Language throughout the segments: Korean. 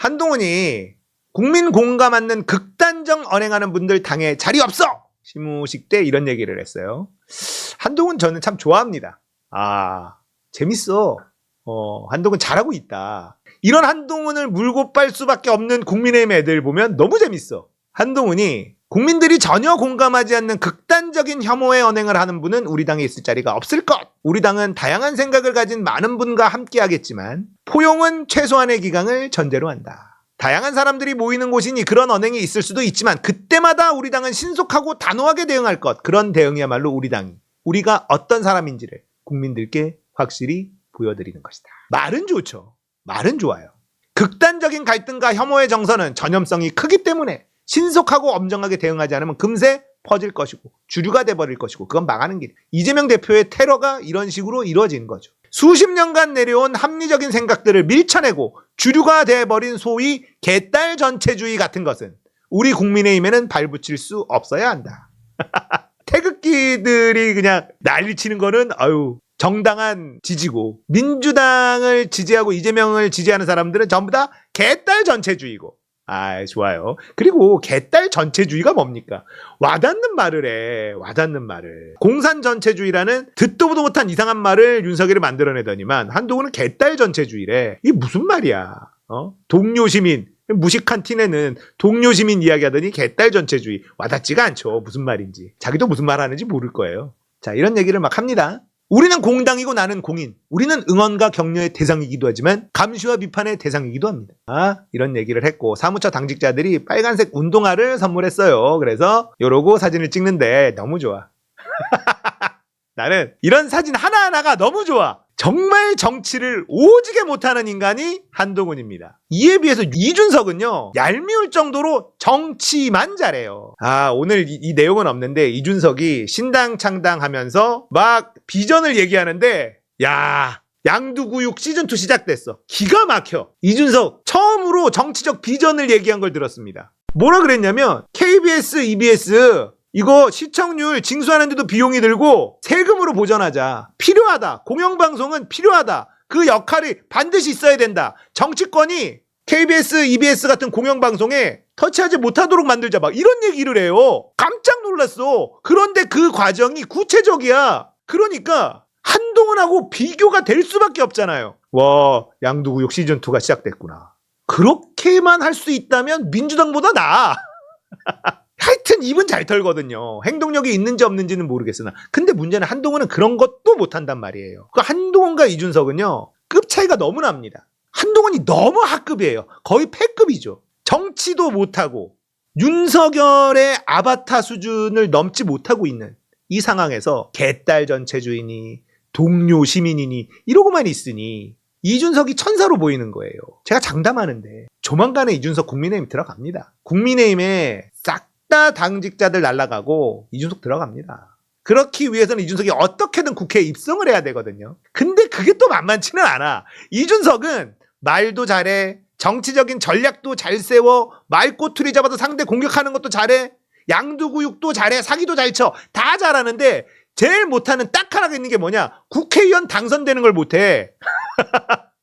한동훈이 국민 공감 않는 극단적 언행하는 분들 당에 자리 없어! 시무식 때 이런 얘기를 했어요. 한동훈 저는 참 좋아합니다. 재밌어. 한동훈 잘하고 있다. 이런 한동훈을 물고 빨 수밖에 없는 국민의힘 애들 보면 너무 재밌어. 한동훈이 국민들이 전혀 공감하지 않는 극단적인 혐오의 언행을 하는 분은 우리 당에 있을 자리가 없을 것. 우리 당은 다양한 생각을 가진 많은 분과 함께 하겠지만 포용은 최소한의 기강을 전제로 한다. 다양한 사람들이 모이는 곳이니 그런 언행이 있을 수도 있지만 그때마다 우리 당은 신속하고 단호하게 대응할 것. 그런 대응이야말로 우리 당이 우리가 어떤 사람인지를 국민들께 확실히 보여드리는 것이다. 말은 좋죠. 말은 좋아요. 극단적인 갈등과 혐오의 정서는 전염성이 크기 때문에 신속하고 엄정하게 대응하지 않으면 금세 퍼질 것이고 주류가 돼버릴 것이고 그건 망하는 길. 이재명 대표의 테러가 이런 식으로 이루어진 거죠. 수십 년간 내려온 합리적인 생각들을 밀쳐내고 주류가 돼버린 소위 개딸 전체주의 같은 것은 우리 국민의힘에는 발붙일 수 없어야 한다. 태극기들이 그냥 난리치는 거는 정당한 지지고 민주당을 지지하고 이재명을 지지하는 사람들은 전부 다 개딸 전체주의고. 좋아요. 그리고 개딸 전체주의가 뭡니까? 와닿는 말을 해. 와닿는 말을. 공산 전체주의라는 듣도 보도 못한 이상한 말을 윤석열이 만들어내더니만 한동훈은 개딸 전체주의래. 이게 무슨 말이야? 동료 시민. 무식한 티내는 동료 시민 이야기하더니 개딸 전체주의. 와닿지가 않죠. 무슨 말인지. 자기도 무슨 말 하는지 모를 거예요. 자, 이런 얘기를 막 합니다. 우리는 공당이고 나는 공인. 우리는 응원과 격려의 대상이기도 하지만 감시와 비판의 대상이기도 합니다. 이런 얘기를 했고 사무처 당직자들이 빨간색 운동화를 선물했어요. 그래서 이러고 사진을 찍는데 너무 좋아. 나는 이런 사진 하나하나가 너무 좋아. 정말 정치를 오지게 못하는 인간이 한동훈입니다. 이에 비해서 이준석은요, 얄미울 정도로 정치만 잘해요. 오늘 이 내용은 없는데 이준석이 신당 창당하면서 막 비전을 얘기하는데 양두구육 시즌2 시작됐어. 기가 막혀. 이준석 처음으로 정치적 비전을 얘기한 걸 들었습니다. 뭐라 그랬냐면 KBS, EBS 이거 시청률 징수하는데도 비용이 들고 세금으로 보전하자. 필요하다. 공영방송은 필요하다. 그 역할이 반드시 있어야 된다. 정치권이 KBS, EBS 같은 공영방송에 터치하지 못하도록 만들자. 막 이런 얘기를 해요. 깜짝 놀랐어. 그런데 그 과정이 구체적이야. 그러니까 한동훈하고 비교가 될 수밖에 없잖아요. 양두구육 시즌2가 시작됐구나. 그렇게만 할 수 있다면 민주당보다 나아. 하여튼 입은 잘 털거든요. 행동력이 있는지 없는지는 모르겠으나. 근데 문제는 한동훈은 그런 것도 못한단 말이에요. 한동훈과 이준석은요, 급 차이가 너무 납니다. 한동훈이 너무 하급이에요. 거의 패급이죠. 정치도 못하고 윤석열의 아바타 수준을 넘지 못하고 있는 이 상황에서 개딸 전체주의니 동료 시민이니 이러고만 있으니 이준석이 천사로 보이는 거예요. 제가 장담하는데 조만간에 이준석 국민의힘 들어갑니다. 국민의힘에 싹 다 당직자들 날아가고 이준석 들어갑니다. 그렇기 위해서는 이준석이 어떻게든 국회에 입성을 해야 되거든요. 근데 그게 또 만만치는 않아. 이준석은 말도 잘해. 정치적인 전략도 잘 세워. 말꼬투리 잡아서 상대 공격하는 것도 잘해. 양두구육도 잘해. 사기도 잘 쳐. 다 잘하는데 제일 못하는 딱 하나가 있는 게 뭐냐? 국회의원 당선되는 걸 못해.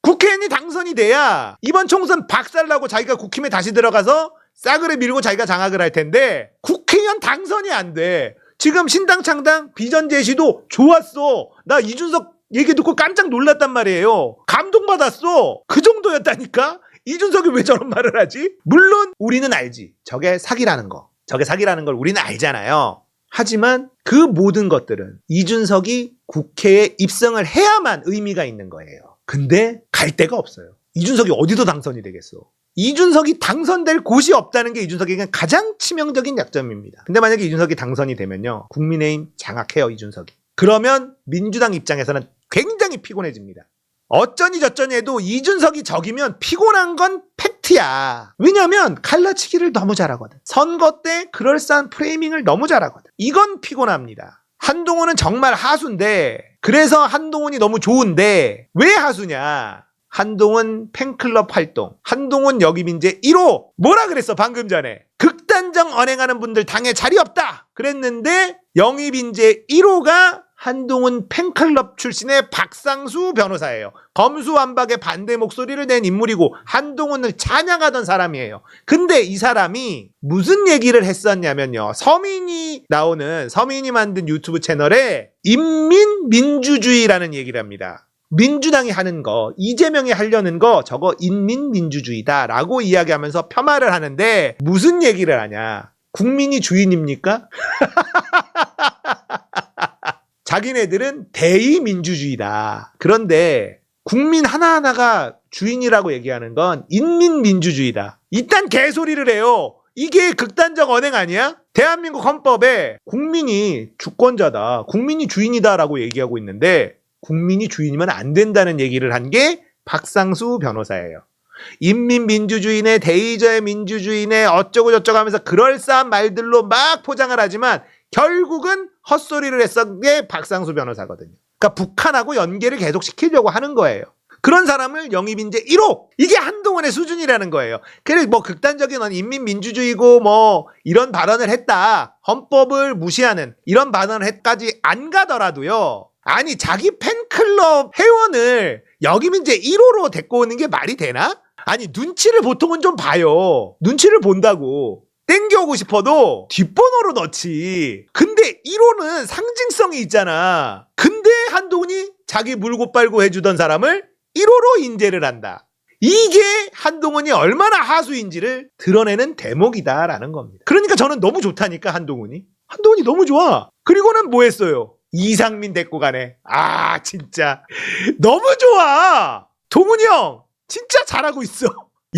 국회의원이 당선이 돼야 이번 총선 박살나고 자기가 국힘에 다시 들어가서 싸그레 밀고 자기가 장악을 할 텐데 국회의원 당선이 안 돼. 지금 신당 창당 비전 제시도 좋았어. 나 이준석 얘기 듣고 깜짝 놀랐단 말이에요. 감동받았어. 그 정도였다니까. 이준석이 왜 저런 말을 하지? 물론 우리는 알지. 저게 사기라는 거. 저게 사기라는 걸 우리는 알잖아요. 하지만 그 모든 것들은 이준석이 국회에 입성을 해야만 의미가 있는 거예요. 근데 갈 데가 없어요. 이준석이 어디서 당선이 되겠어? 이준석이 당선될 곳이 없다는 게 이준석에게 가장 치명적인 약점입니다. 근데 만약에 이준석이 당선이 되면요, 국민의힘 장악해요, 이준석이. 그러면 민주당 입장에서는 굉장히 피곤해집니다. 어쩌니 저쩌니 해도 이준석이 적이면 피곤한 건 팩트야. 왜냐면 갈라치기를 너무 잘하거든. 선거 때 그럴싸한 프레이밍을 너무 잘하거든. 이건 피곤합니다. 한동훈은 정말 하수인데, 그래서 한동훈이 너무 좋은데 왜 하수냐? 한동훈 팬클럽 활동, 한동훈 역입인재 1호 뭐라 그랬어 방금 전에? 극단적 언행하는 분들 당에 자리 없다 그랬는데 영입인재 1호가 한동훈 팬클럽 출신의 박상수 변호사예요. 검수완박의 반대 목소리를 낸 인물이고 한동훈을 찬양하던 사람이에요. 근데 이 사람이 무슨 얘기를 했었냐면요. 서민이 만든 유튜브 채널에 인민민주주의라는 얘기를 합니다. 민주당이 하는 거, 이재명이 하려는 거 저거 인민민주주의다라고 이야기하면서 폄하를 하는데 무슨 얘기를 하냐. 국민이 주인입니까? 자기네들은 대의민주주의다. 그런데 국민 하나하나가 주인이라고 얘기하는 건 인민민주주의다. 이딴 개소리를 해요. 이게 극단적 언행 아니야? 대한민국 헌법에 국민이 주권자다. 국민이 주인이다라고 얘기하고 있는데 국민이 주인이면 안 된다는 얘기를 한 게 박상수 변호사예요. 인민민주주의네 대의자의 민주주의네 어쩌고 저쩌고 하면서 그럴싸한 말들로 막 포장을 하지만 결국은 헛소리를 했던 게 박상수 변호사거든요. 그러니까 북한하고 연계를 계속 시키려고 하는 거예요. 그런 사람을 영입인재 1호! 이게 한동훈의 수준이라는 거예요. 그래 뭐 극단적인 인민민주주의고 뭐 이런 발언을 했다. 헌법을 무시하는 이런 발언을 했까지 안 가더라도요. 아니 자기 팬클럽 회원을 영입인재 1호로 데리고 오는 게 말이 되나? 아니 눈치를 보통은 좀 봐요. 눈치를 본다고. 땡겨오고 싶어도 뒷번호로 넣지. 근데 1호는 상징성이 있잖아. 근데 한동훈이 자기 물고 빨고 해주던 사람을 1호로 인재를 한다. 이게 한동훈이 얼마나 하수인지를 드러내는 대목이다라는 겁니다. 그러니까 저는 너무 좋다니까 한동훈이 너무 좋아. 그리고는 뭐 했어요? 이상민 데리고 가네. 아 진짜 너무 좋아. 동훈이 형 진짜 잘하고 있어.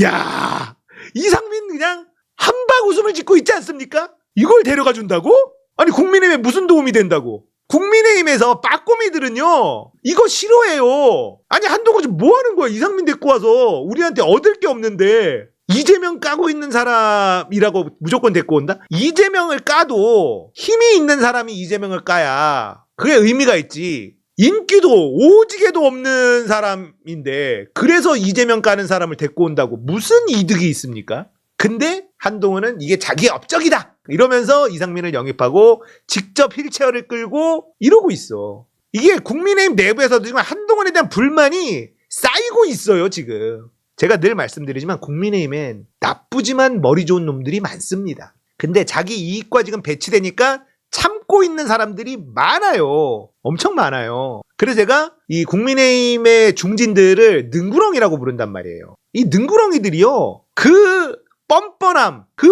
야 이상민 그냥 한방 웃음을 짓고 있지 않습니까? 이걸 데려가 준다고? 아니 국민의힘에 무슨 도움이 된다고? 국민의힘에서 빠꼬미들은요 이거 싫어해요. 아니 한동훈 지금 뭐 하는 거야? 이상민 데리고 와서 우리한테 얻을 게 없는데 이재명 까고 있는 사람이라고 무조건 데리고 온다? 이재명을 까도 힘이 있는 사람이 이재명을 까야 그게 의미가 있지. 인기도 오지게도 없는 사람인데 그래서 이재명 까는 사람을 데리고 온다고 무슨 이득이 있습니까? 근데 한동훈은 이게 자기 업적이다 이러면서 이상민을 영입하고 직접 휠체어를 끌고 이러고 있어. 이게 국민의힘 내부에서도 지금 한동훈에 대한 불만이 쌓이고 있어요 지금. 제가 늘 말씀드리지만 국민의힘엔 나쁘지만 머리 좋은 놈들이 많습니다. 근데 자기 이익과 지금 배치되니까 참고 있는 사람들이 많아요. 엄청 많아요. 그래서 제가 이 국민의힘의 중진들을 능구렁이라고 부른단 말이에요. 이 능구렁이들이요 그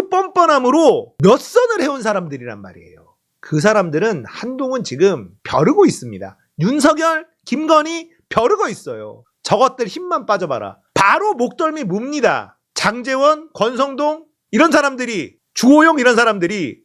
뻔뻔함으로 몇 선을 해온 사람들이란 말이에요. 그 사람들은 한동훈 지금 벼르고 있습니다. 윤석열, 김건희 벼르고 있어요. 저것들 힘만 빠져봐라. 바로 목덜미 뭡니다. 장제원, 권성동 이런 사람들이 주호영 이런 사람들이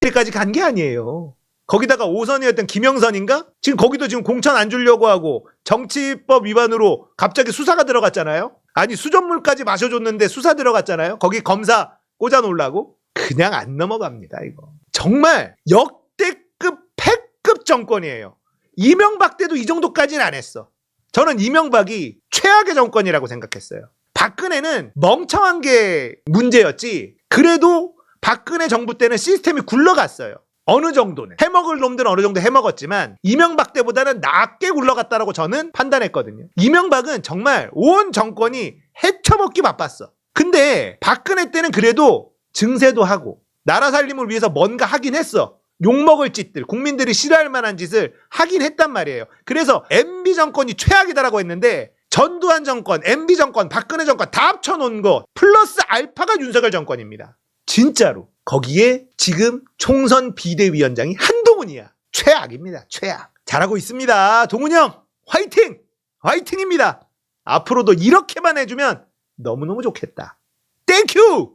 그녀까지 간 게 아니에요. 거기다가 5선이었던 김영선인가? 지금 거기도 지금 공천 안 주려고 하고 정치법 위반으로 갑자기 수사가 들어갔잖아요. 아니 수돗물까지 마셔줬는데 수사 들어갔잖아요. 거기 검사 꽂아놓으려고. 그냥 안 넘어갑니다 이거. 정말 역대급 패급 정권이에요. 이명박 때도 이 정도까지는 안 했어. 저는 이명박이 최악의 정권이라고 생각했어요. 박근혜는 멍청한 게 문제였지. 그래도 박근혜 정부 때는 시스템이 굴러갔어요. 어느 정도는. 해먹을 놈들은 어느 정도 해먹었지만 이명박 때보다는 낮게 굴러갔다라고 저는 판단했거든요. 이명박은 정말 온 정권이 헤쳐먹기 바빴어. 근데 박근혜 때는 그래도 증세도 하고 나라 살림을 위해서 뭔가 하긴 했어. 욕먹을 짓들, 국민들이 싫어할 만한 짓을 하긴 했단 말이에요. 그래서 MB 정권이 최악이다라고 했는데 전두환 정권, MB 정권, 박근혜 정권 다 합쳐놓은 거 플러스 알파가 윤석열 정권입니다. 진짜로. 거기에 지금 총선 비대위원장이 한동훈이야. 최악입니다. 최악. 잘하고 있습니다. 동훈 형 화이팅! 화이팅입니다. 앞으로도 이렇게만 해주면 너무너무 좋겠다. 땡큐!